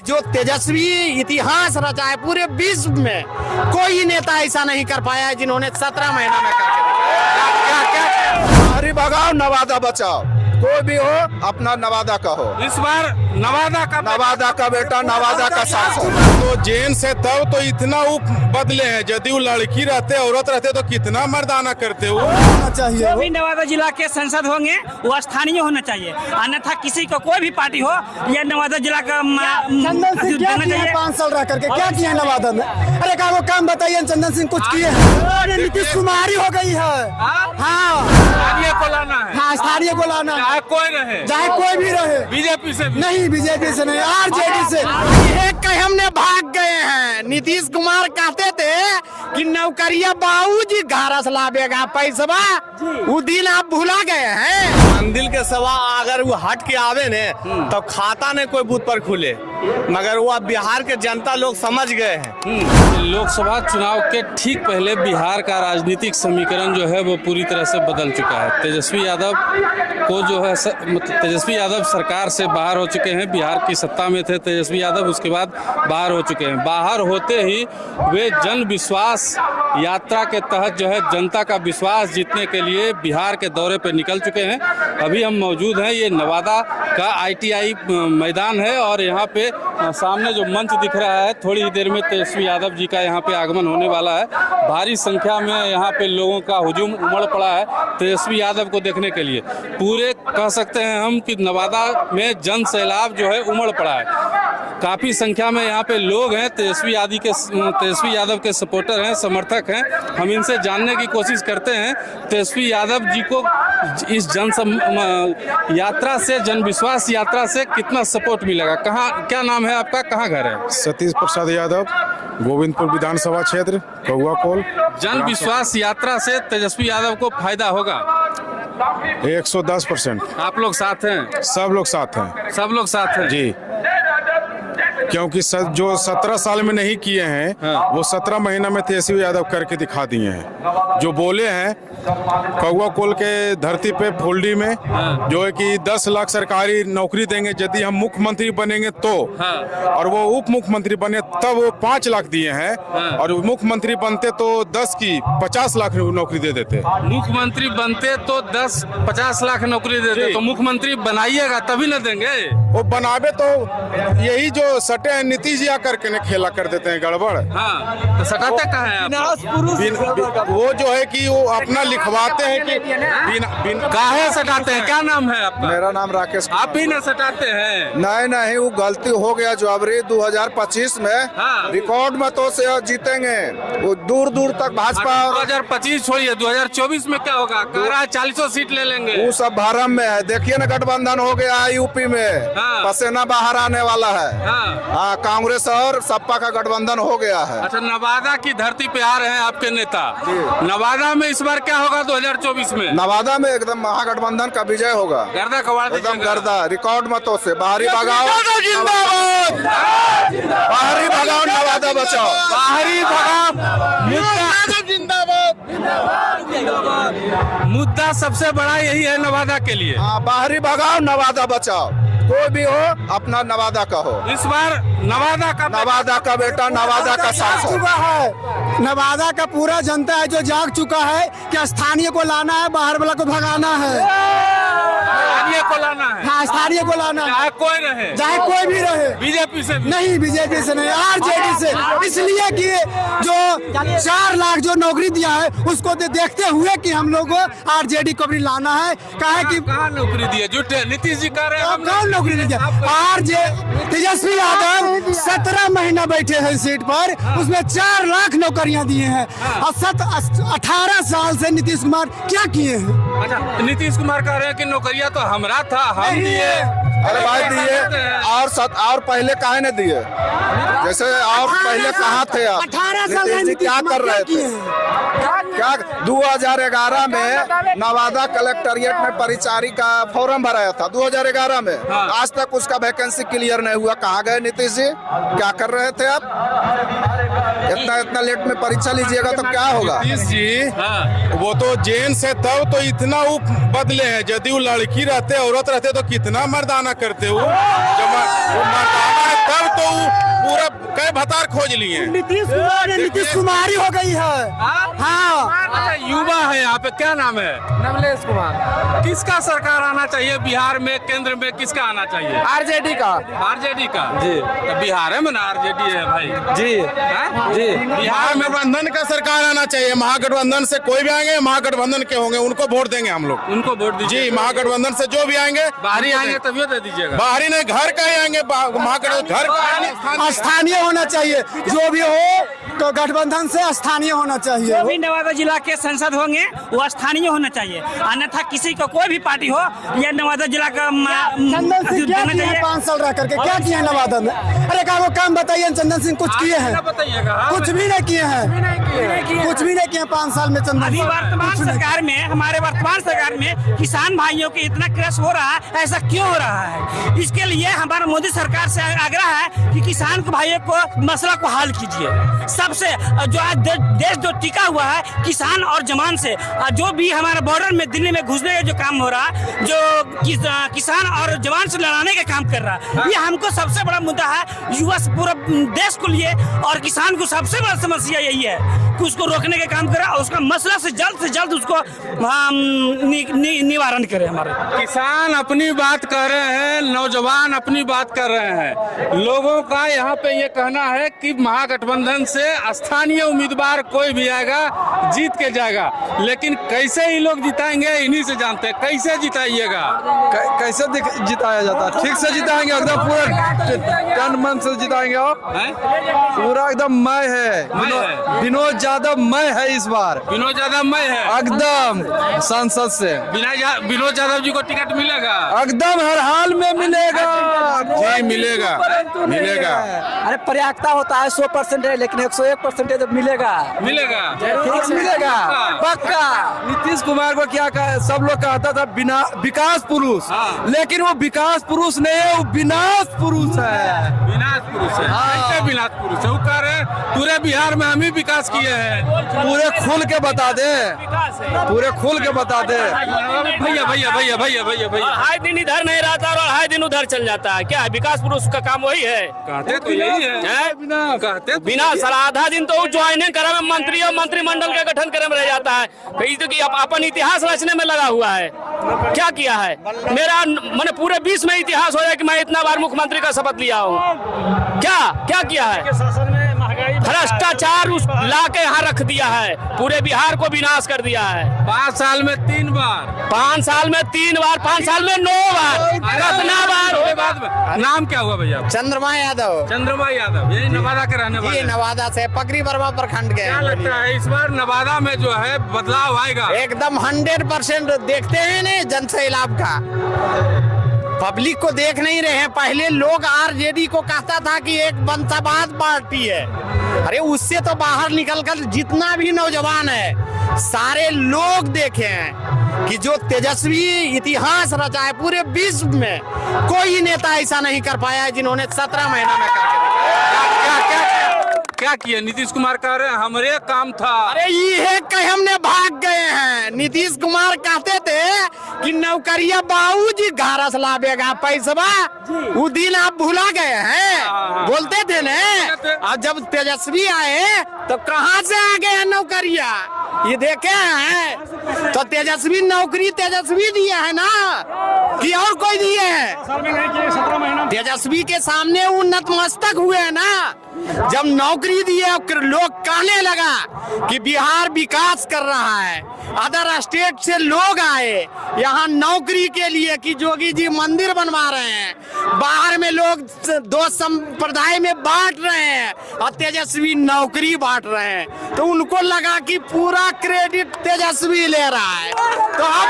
जो तेजस्वी इतिहास रचा है पूरे विश्व में, कोई नेता ऐसा नहीं कर पाया है जिन्होंने 17 महीना में करके क्या बाहरी भगाओ नवादा बचाओ, कोई भी हो अपना नवादा का हो। इस बार नवादा का बेटा नवादा का सांसद। तो जेंट्स है तब तो इतना बदले हैं, यदि वो लड़की रहते औरत रहते तो कितना मर्दाना करते हो। जो भी नवादा जिला के सांसद होंगे वो स्थानीय होना चाहिए, अन्यथा किसी को कोई भी पार्टी हो यह नवादा जिला का चंदन सिंह क्या किए हैं 5 साल रह करके, क्या किए हैं नवादा में? अरे का वो काम बताइए, चंदन सिंह कुछ किए हैं? नीतीश कुमार ही हो गई है। हाँ स्थानीय को लाना है, हाँ स्थानीय को लाना, चाहे कोई रहे, चाहे कोई भी रहे, बीजेपी से नहीं बीजेपी से नहीं, आरजेडी से। हमने भाग गए हैं। नीतीश कुमार कहते थे कि नौकरिया बाबूजी घरस लावेगा पैसवा, वो दिन आप भुला गए हैं। मंदिर के सवा अगर वो हट के आवे ने तो खाता ने कोई बूथ पर खुले, मगर वो बिहार के जनता लोग समझ गए हैं। लोकसभा चुनाव के ठीक पहले बिहार का राजनीतिक समीकरण जो है वो पूरी तरह से बदल चुका है। तेजस्वी यादव को जो है तेजस्वी यादव सरकार से बाहर हो चुके हैं। बिहार की सत्ता में थे तेजस्वी यादव, उसके बाद बाहर हो चुके हैं। बाहर होते ही वे जन विश्वास यात्रा के तहत जो है जनता का विश्वास जीतने के लिए बिहार के दौरे पर निकल चुके हैं। अभी हम मौजूद हैं, ये नवादा का ITI मैदान है और यहाँ पे सामने जो मंच दिख रहा है, थोड़ी ही देर में तेजस्वी यादव जी का यहाँ पे आगमन होने वाला है। भारी संख्या में यहाँ पे लोगों का हुजूम उमड़ पड़ा है तेजस्वी यादव को देखने के लिए। पूरे कह सकते हैं हम कि नवादा में जन सैलाब जो है उमड़ पड़ा है। काफ़ी संख्या में यहाँ पे लोग हैं, तेजस्वी यादव के सपोर्टर हैं, समर्थक हैं। हम इनसे जानने की कोशिश करते हैं तेजस्वी यादव जी को इस यात्रा से, जन विश्वास यात्रा से कितना सपोर्ट मिलेगा। कहाँ, क्या नाम है आपका, कहाँ घर है? सतीश प्रसाद यादव, गोविंदपुर विधानसभा क्षेत्र, कौआ कोल। जन विश्वास यात्रा से तेजस्वी यादव को फायदा होगा 110%। आप लोग साथ हैं? सब लोग साथ हैं। सब लोग साथ हैं जी, क्योंकि जो 17 साल में नहीं किए हैं वो 17 महीना में तेजस्वी यादव करके दिखा दिए हैं। जो बोले हैं कौआ कोल के धरती पे फुलडी में जो है कि 10 लाख सरकारी नौकरी देंगे यदि हम मुख्यमंत्री बनेंगे तो, और वो उप मुख्यमंत्री बने तब वो 5 लाख दिए हैं, और मुख्यमंत्री बनते तो 10 की 50 लाख नौकरी दे देते। मुख्यमंत्री बनते तो 10-50 लाख नौकरी देते, तो मुख्यमंत्री बनाइएगा तभी न देंगे। वो बनावे तो यही जो सटे हैं नीतीश जी आकर के खेला कर देते हैं गड़बड़। हाँ, तो सटाते कहाँ हैं आप? वो जो है कि वो अपना लिखवाते हैं कि काहे सटाते हैं? क्या नाम है आपका? मेरा नाम राकेश। आप भी न सटाते हैं? नहीं, वो गलती हो गया जो अबरी 2025 में रिकॉर्ड मतों से जीतेंगे, वो दूर दूर तक भाजपा। 2025 छोड़िए, 2024 में क्या होगा? कह रहा है 40 सीट ले लेंगे। वो सब भरम में है। देखिए ना, गठबंधन हो गया है यूपी में, पसीना बाहर आने वाला है। हाँ, कांग्रेस और सपा का गठबंधन हो गया है। अच्छा, नवादा की धरती पे आ रहे हैं आपके नेता। नवादा में इस बार क्या होगा 2024 में? नवादा में एकदम महागठबंधन का विजय होगा। गर्दा कबाड़ एकदम गर्दा, रिकॉर्ड मतों से। बाहरी भगाओ नवादा बचाओ, बाहरी भगाओ मुद्दा सबसे बड़ा यही है नवादा के लिए। हाँ, बाहरी भगाओ नवादा बचाओ, कोई भी हो अपना नवादा का हो। इस बार नवादा का बेटा नवादा का सांसद चुका है। नवादा का पूरा जनता है जो जाग चुका है कि स्थानीय को लाना है, बाहर वाला को भगाना है। स्थानीय को लाना है, हाँ स्थानीय को लाना है, चाहे कोई रहे, चाहे कोई भी रहे, बीजेपी से नहीं बीजेपी से नहीं, आरजेडी से। इसलिए कि जो 4 लाख जो नौकरी दिया है उसको देखते हुए कि हम लोग को आरजेडी को भी लाना है। कहा कि कहाँ नौकरी दिए? झूठे नीतीश जी कह रहे हैं कौन नौकरी नहीं दिया। तेजस्वी यादव 17 महीना बैठे हैं सीट पर, उसमें 4 लाख नौकरियां दिए हैं। और 18 साल से नीतीश कुमार क्या किए हैं? अच्छा, नीतीश कुमार कह रहे हैं कि नौकरियां तो हमरा था, हम दिए। अरे भाई दिए, और पहले काहे न दिए? जैसे और पहले कहाँ थे आप? 18 साल नीतीश जी क्या कर रहे थे? क्या 2011 में नवादा कलेक्ट्रेट में परिचारी का फॉर्म भराया था 2011 में। आज तक उसका वैकेंसी क्लियर नहीं हुआ। कहाँ गए नीतीश जी? क्या कर रहे थे आप? इतना लेट में परीक्षा लीजिएगा तो क्या होगा? नीतीश जी वो तो जेंट्स है तब तो इतना बदले हैं, यदि वो लड़की रहते औरत रहते तो कितना मर्दाना करते हो। जब वो मर्दाना है तब तो नए भतार खोज लिए हैं। नीतीश कुमार ने नीतीश कुमार ही हो गई है। हाँ अच्छा, युवा है यहाँ पे, क्या नाम है? नवलेश कुमार। किसका सरकार आना चाहिए बिहार में, केंद्र में किसका आना चाहिए? आरजेडी का। आरजेडी का जी। तो बिहार है ना, आरजेडी है भाई जी। जी बिहार में गठबंधन का सरकार आना चाहिए। महागठबंधन से कोई भी आएंगे, महागठबंधन के होंगे, उनको वोट देंगे हम लोग। उनको वोट दीजिए जी, महागठबंधन से जो भी आएंगे, बाहरी आएंगे तभी दे दीजिएगा। बाहरी नहीं, घर का ही आएंगे। महागठबंधन घर का स्थानीय होना चाहिए, जो भी हो तो गठबंधन से स्थानीय होना चाहिए। जो भी नवादा जिला के सांसद होंगे वो स्थानीय होना चाहिए, अन्यथा किसी को कोई भी पार्टी हो या नवादा जिला का चंदन सिंह क्या किए हैं 5 साल रह करके? क्या किए हैं नवादा में? अरे वो काम बताइए। चंदन सिंह कुछ किए हैं? कुछ भी नहीं किए हैं। कुछ भी नहीं किए 5 साल में चंदन अभी सिंह। वर्तमान सरकार में, हमारे वर्तमान सरकार में किसान भाइयों की इतना क्रश हो रहा है, ऐसा क्यों हो रहा है? इसके लिए हमारा मोदी सरकार से आग्रह है कि किसान भाइयों को मसला को हल कीजिए। सबसे जो आज देश जो टिका हुआ है किसान और जवान से, जो भी हमारे बॉर्डर में दिल्ली में घुसने का जो काम हो रहा है, जो किसान और जवान से लड़ाने का काम कर रहा है, ये हमको सबसे बड़ा मुद्दा है। युवा पूरा देश को लिए और किसान को सबसे बड़ा समस्या यही है कि उसको रोकने का काम करे और उसका मसला से जल्द उसको निवारण करे। हमारे किसान अपनी बात कर रहे हैं, नौजवान अपनी बात कर रहे हैं। लोगों का यहाँ पे ये कहना है कि महागठबंधन से स्थानीय उम्मीदवार कोई भी आएगा जीत के जाएगा, लेकिन कैसे ही लोग जिताएंगे इन्हीं से जानते हैं। कैसे जिताइएगा? कैसे जिताया जाता है? ठीक से जिताएंगे, एकदम पूरा तन मन से जिताएंगे। आप पूरा एकदम मय है। विनोद यादव मय है इस बार। विनोद यादव मय है एकदम सांसद से। विनोद यादव जी को टिकट मिलेगा? एकदम हर हाल में मिलेगा। जी मिलेगा, मिलेगा। अरे पर्याप्तता होता है 100% है, लेकिन 101% मिलेगा। मिलेगा ठीक मिलेगा पक्का। नीतीश कुमार को क्या सब लोग कहता था बिना विकास पुरुष, लेकिन वो विकास पुरुष नहीं है, वो विनाश पुरुष है। विनाश पुरुष है। कैसे विनाश पुरुष है? वो कह रहे पूरे बिहार में हम ही विकास किए हैं। पूरे खुल के बता दे, पूरे खुल के बता दे। भैया हाई दिन इधर नहीं रहता और हाई दिन उधर चल जाता है। क्या है विकास पुरुष का काम वही है? कहते तो यही है। कहते बिना साला आधा दिन तो ज्वाइनिंग करे में मंत्री और मंत्रिमंडल का गठन करे में रह जाता है। कि अपन इतिहास रचने में लगा हुआ है। क्या किया है? मेरा मैंने पूरे 20 में इतिहास हो जाए कि मैं इतना बार मुख्यमंत्री का शपथ लिया हूँ। क्या किया है? भ्रष्टाचार ला के यहाँ रख दिया है, पूरे बिहार को विनाश कर दिया है। 5 साल में 3 बार, 5 साल में 3 बार, 5 साल में 9 बार, कितना बार हो? बाद में नाम क्या हुआ भैया? चंद्रमा यादव। चंद्रमा यादव, यही नवादा के रहने वाले। ये नवादा से पकरी बर्मा प्रखंड के। क्या लगता है इस बार नवादा में जो है बदलाव आएगा? एकदम 100% देखते हैं ना जनसैलाब का। पब्लिक को देख नहीं रहे हैं। पहले लोग आरजेडी को कहता था कि एक वंशवाद पार्टी है। अरे उससे तो बाहर निकलकर जितना भी नौजवान है सारे लोग देखे हैं कि जो तेजस्वी इतिहास रचा है पूरे विश्व में, कोई नेता ऐसा नहीं कर पाया है जिन्होंने 17 महीना में क्या किया? नीतीश कुमार कह रहे हैं हमारे काम था। अरे ये कहीं हमने भाग गए हैं। नीतीश कुमार कहते थे कि नौकरिया बाबूजी घर से लावेगा पैसवा, वो दिन आप भुला गए हैं। बोलते थे ना। और जब तेजस्वी आए तो कहाँ से आ गए हैं नौकरिया? ये देखे हैं तो तेजस्वी नौकरी तेजस्वी दिया है ना कि और कोई दिए है? तेजस्वी के सामने वो नतमस्तक हुए है ना। जब नौकरी दिए लोग कहने लगा कि बिहार विकास कर रहा है, अदर स्टेट से लोग आए यहाँ नौकरी के लिए कि जोगी जी मंदिर बनवा रहे हैं, बाहर में लोग 2 संप्रदाय में बांट रहे हैं और तेजस्वी नौकरी बांट रहे हैं, तो उनको लगा कि पूरा क्रेडिट तेजस्वी ले रहा है। तो अब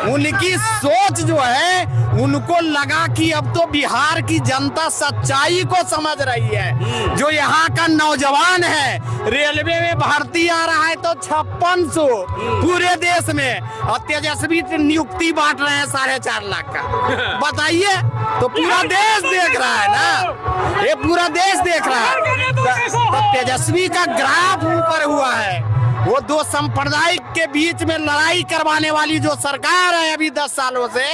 उनकी सोच जो है, उनको लगा कि अब तो बिहार की जनता सच्चाई को समझ रही है। जो यहाँ का नौजवान है रेलवे में भर्ती आ रहा है तो 5600 पूरे देश में, और तेजस्वी नियुक्ति बांट रहे हैं 4.5 लाख का। बताइए, तो पूरा देश देख रहा है ना, ये पूरा देश देख रहा है। तो तेजस्वी का ग्राफ ऊपर हुआ है वो दो सांप्रदायिक के बीच में लड़ाई करवाने वाली जो सरकार है अभी 10 सालों से,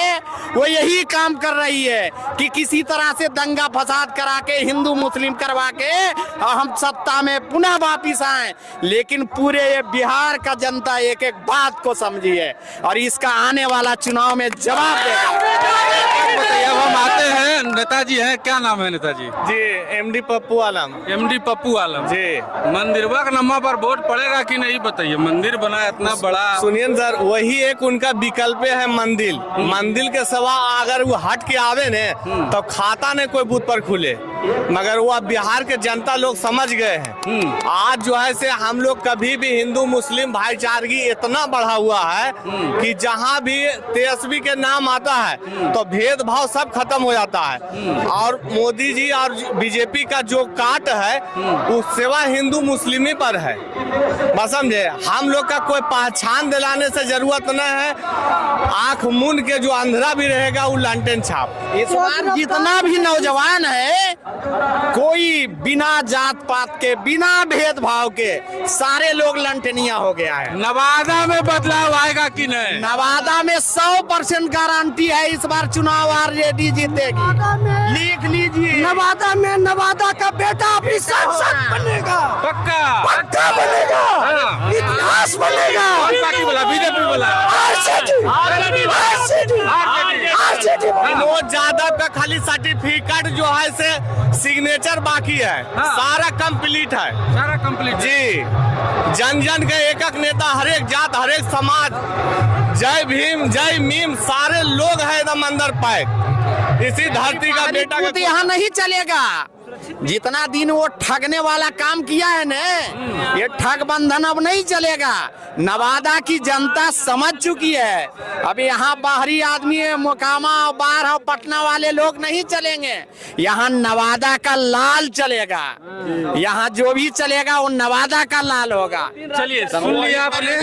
वो यही काम कर रही है कि किसी तरह से दंगा फसाद करा के, हिंदू मुस्लिम करवा के हम सत्ता में पुनः वापिस आए। लेकिन पूरे ये बिहार का जनता एक एक बात को समझी है और इसका आने वाला चुनाव में जवाब देगा। बताइए, अब हम आते हैं, नेताजी हैं, क्या नाम है नेताजी? जी एमडी पप्पू आलम। एमडी पप्पू आलम जी। मंदिरवा का नम्मा पर वोट पड़ेगा कि नहीं बताइए? मंदिर बना इतना बड़ा। सुनिए सर, वही एक उनका विकल्प है मंदिर। मंदिर के सवा अगर वो हट के आवे ने तो खाता ने कोई बूथ पर खुले, मगर वो बिहार के जनता लोग समझ गए हैं। आज जो है से हम लोग कभी भी हिंदू मुस्लिम भाईचारगी इतना बढ़ा हुआ है कि जहाँ भी तेजस्वी के नाम आता है तो भेदभाव सब खत्म हो जाता है। और मोदी जी और बीजेपी का जो काट है वो सेवा हिंदू मुस्लिमी पर है, बस समझे। हम लोग का कोई पहचान दिलाने से जरूरत नहीं है। आंख मूंद के जो अंधेरा भी रहेगा वो लालटेन छाप। इस बार जितना भी नौजवान है, कोई बिना जात पात के, बिना भेदभाव के सारे लोग लंटनिया हो गया है। नवादा में बदलाव आएगा कि नहीं? नवादा में 100% गारंटी है इस बार चुनाव आरजेडी जीतेगी, लिख लीजिए। नवादा में नवादा का बेटा अभी सांसद बनेगा, पक्का पक्का बनेगा, इतिहास बनेगा। कौन पार्टी बोला? बीजेपी बोला? विनोद यादव का खाली सर्टिफिकेट जो है से सिग्नेचर बाकी है। सारा कंप्लीट है, सारा कंप्लीट जी। जन जन के एक एक नेता, हर एक जात, हर एक समाज, जय भीम जय मीम, सारे लोग हैं एकदम अंदर पैक। इसी धरती का बेटा तो यहाँ नहीं चलेगा। जितना दिन वो ठगने वाला काम किया है न, ये ठग बंधन अब नहीं चलेगा। नवादा की जनता समझ चुकी है। अब यहाँ बाहरी आदमी, मोकामा और बाहर और पटना वाले लोग नहीं चलेंगे। यहाँ नवादा का लाल चलेगा। यहाँ जो भी चलेगा वो नवादा का लाल होगा। चलिए, सुन लिया आपने।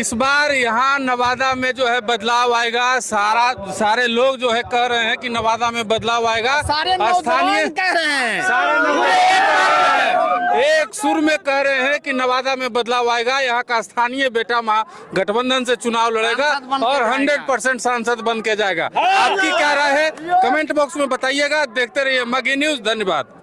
इस बार यहाँ नवादा में जो है बदलाव आएगा। सारे लोग जो है कह रहे हैं कि नवादा में बदलाव आएगा। सारे स्थानीय कह रहे हैं, सारे लोग एक सुर में कह रहे हैं कि नवादा में बदलाव आएगा। यहाँ का स्थानीय बेटा माँ गठबंधन से चुनाव लड़ेगा और 100% सांसद बन के जाएगा। आपकी क्या राय है? कमेंट बॉक्स में बताइएगा। देखते रहिए मगही न्यूज। धन्यवाद।